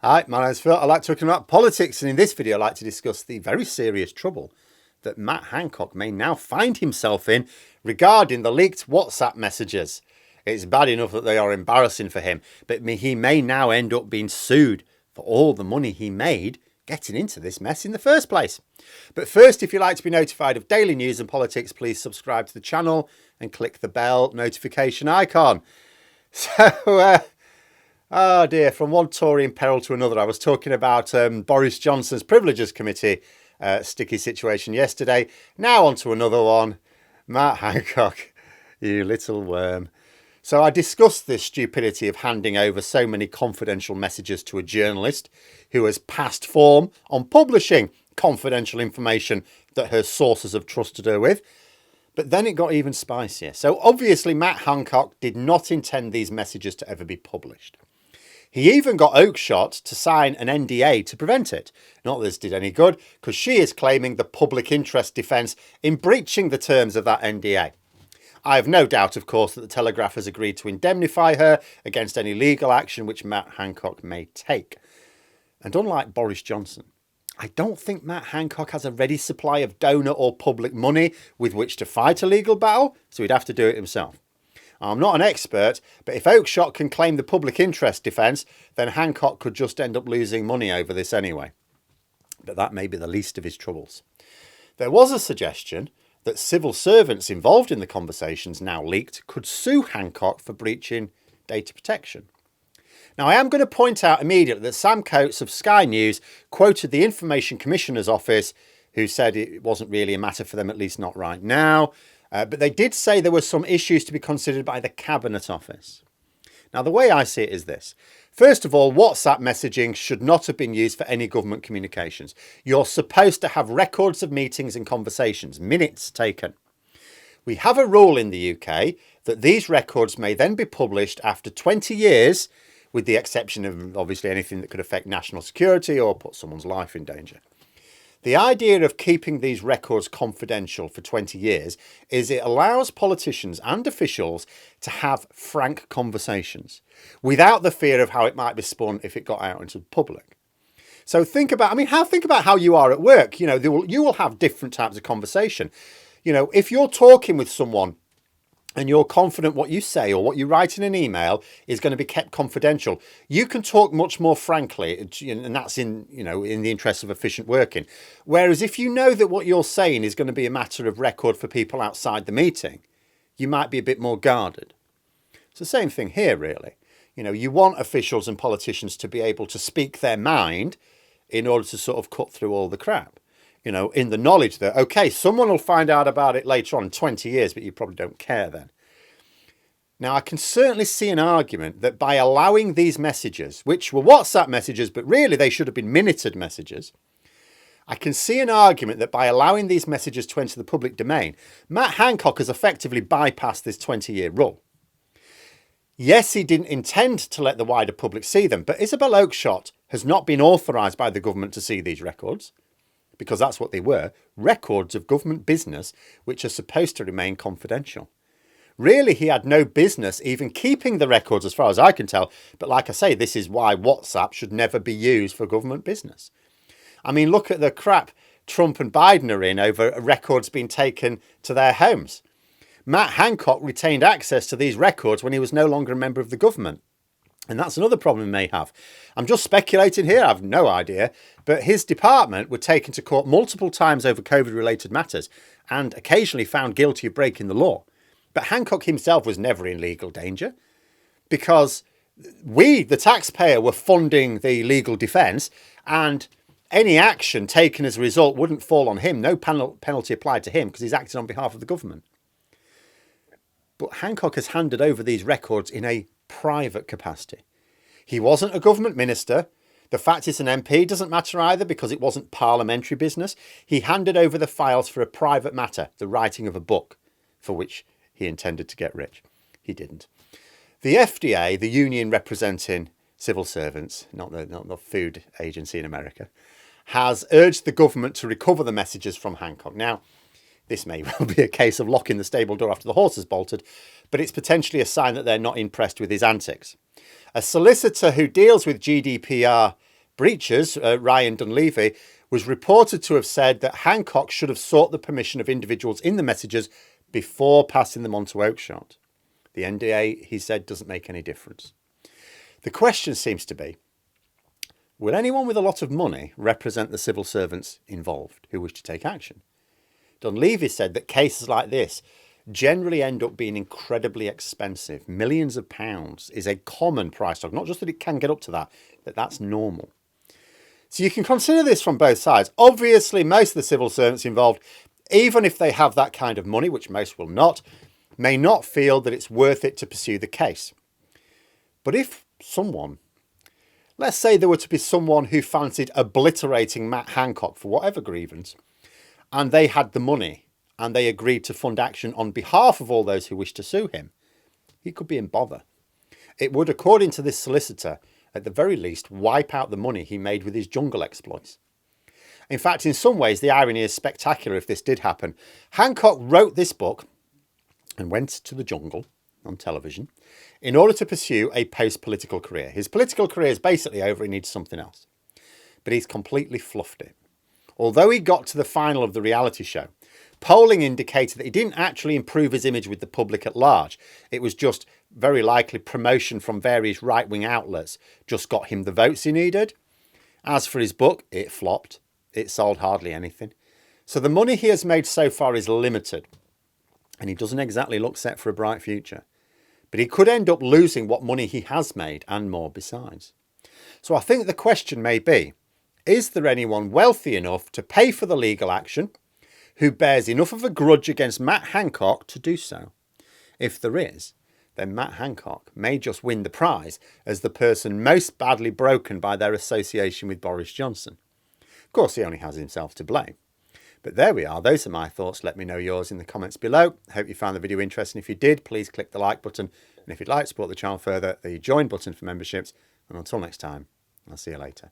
Hi, my name's Phil. I like talking about politics, and in this video, I'd like to discuss the very serious trouble that Matt Hancock may now find himself in regarding the leaked WhatsApp messages. It's bad enough that they are embarrassing for him, but he may now end up being sued for all the money he made getting into this mess in the first place. But first, if you'd like to be notified of daily news and politics, please subscribe to the channel and click the bell notification icon. So, oh dear, from one Tory in peril to another. I was talking about Boris Johnson's Privileges Committee sticky situation yesterday. Now on to another one. Matt Hancock, you little worm. So I discussed this stupidity of handing over so many confidential messages to a journalist who has passed form on publishing confidential information that her sources have trusted her with. But then it got even spicier. So obviously Matt Hancock did not intend these messages to ever be published. He even got Oakeshott to sign an NDA to prevent it. Not that this did any good, because she is claiming the public interest defence in breaching the terms of that NDA. I have no doubt, of course, that the Telegraph has agreed to indemnify her against any legal action which Matt Hancock may take. And unlike Boris Johnson, I don't think Matt Hancock has a ready supply of donor or public money with which to fight a legal battle, so he'd have to do it himself. I'm not an expert, but if Oakeshott can claim the public interest defence, then Hancock could just end up losing money over this anyway. But that may be the least of his troubles. There was a suggestion that civil servants involved in the conversations now leaked could sue Hancock for breaching data protection. Now, I am going to point out immediately that Sam Coates of Sky News quoted the Information Commissioner's office, who said it wasn't really a matter for them, at least not right now. But they did say there were some issues to be considered by the Cabinet Office. Now, the way I see it is this. First of all, WhatsApp messaging should not have been used for any government communications. You're supposed to have records of meetings and conversations, minutes taken. We have a rule in the UK that these records may then be published after 20 years, with the exception of obviously anything that could affect national security or put someone's life in danger. The idea of keeping these records confidential for 20 years is it allows politicians and officials to have frank conversations without the fear of how it might be spun if it got out into the public. So think about how you are at work. You know, you will have different types of conversation. You know, if you're talking with someone and you're confident what you say or what you write in an email is going to be kept confidential, you can talk much more frankly, and that's in the interest of efficient working. Whereas if you know that what you're saying is going to be a matter of record for people outside the meeting, you might be a bit more guarded. It's the same thing here, really. You know, you want officials and politicians to be able to speak their mind in order to sort of cut through all the crap. You know, in the knowledge that, okay, someone will find out about it later on in 20 years, but you probably don't care then. Now, I can certainly see an argument that by allowing these messages, which were WhatsApp messages, but really they should have been minuted messages, I can see an argument that by allowing these messages to enter the public domain, Matt Hancock has effectively bypassed this 20-year rule. Yes, he didn't intend to let the wider public see them, but Isabel Oakeshott has not been authorised by the government to see these records, because that's what they were, records of government business which are supposed to remain confidential. Really, he had no business even keeping the records as far as I can tell. But like I say, this is why WhatsApp should never be used for government business. I mean, look at the crap Trump and Biden are in over records being taken to their homes. Matt Hancock retained access to these records when he was no longer a member of the government. And that's another problem he may have. I'm just speculating here, I have no idea. But his department were taken to court multiple times over COVID-related matters and occasionally found guilty of breaking the law. But Hancock himself was never in legal danger because we, the taxpayer, were funding the legal defence, and any action taken as a result wouldn't fall on him. No penalty applied to him because he's acting on behalf of the government. But Hancock has handed over these records in a private capacity. He wasn't a government minister. The fact he's an MP doesn't matter either because it wasn't parliamentary business. He handed over the files for a private matter, the writing of a book, for which he intended to get rich. He didn't. The FDA, the union representing civil servants, not the food agency in America, has urged the government to recover the messages from Hancock. Now, this may well be a case of locking the stable door after the horse has bolted, but it's potentially a sign that they're not impressed with his antics. A solicitor who deals with GDPR Breachers, Ryan Dunleavy, was reported to have said that Hancock should have sought the permission of individuals in the messages before passing them on to Oakeshott. The NDA, he said, doesn't make any difference. The question seems to be, will anyone with a lot of money represent the civil servants involved who wish to take action? Dunleavy said that cases like this generally end up being incredibly expensive. Millions of pounds is a common price tag. Not just that it can get up to that, but that's normal. So you can consider this from both sides. Obviously, most of the civil servants involved, even if they have that kind of money, which most will not, may not feel that it's worth it to pursue the case. But if someone, let's say there were to be someone who fancied obliterating Matt Hancock for whatever grievance, and they had the money and they agreed to fund action on behalf of all those who wish to sue him, he could be in bother. It would, according to this solicitor, at the very least, wipe out the money he made with his jungle exploits. In fact, in some ways, the irony is spectacular if this did happen. Hancock wrote this book and went to the jungle on television in order to pursue a post-political career. His political career is basically over. He needs something else. But he's completely fluffed it. Although he got to the final of the reality show, polling indicated that he didn't actually improve his image with the public at large. It was just very likely promotion from various right-wing outlets just got him the votes he needed. As for his book, it flopped. It sold hardly anything. So the money he has made so far is limited, and he doesn't exactly look set for a bright future. But he could end up losing what money he has made and more besides. So I think the question may be, is there anyone wealthy enough to pay for the legal action who bears enough of a grudge against Matt Hancock to do so? If there is, then Matt Hancock may just win the prize as the person most badly broken by their association with Boris Johnson. Of course, he only has himself to blame. But there we are. Those are my thoughts. Let me know yours in the comments below. Hope you found the video interesting. If you did, please click the like button. And if you'd like to support the channel further, the join button for memberships. And until next time, I'll see you later.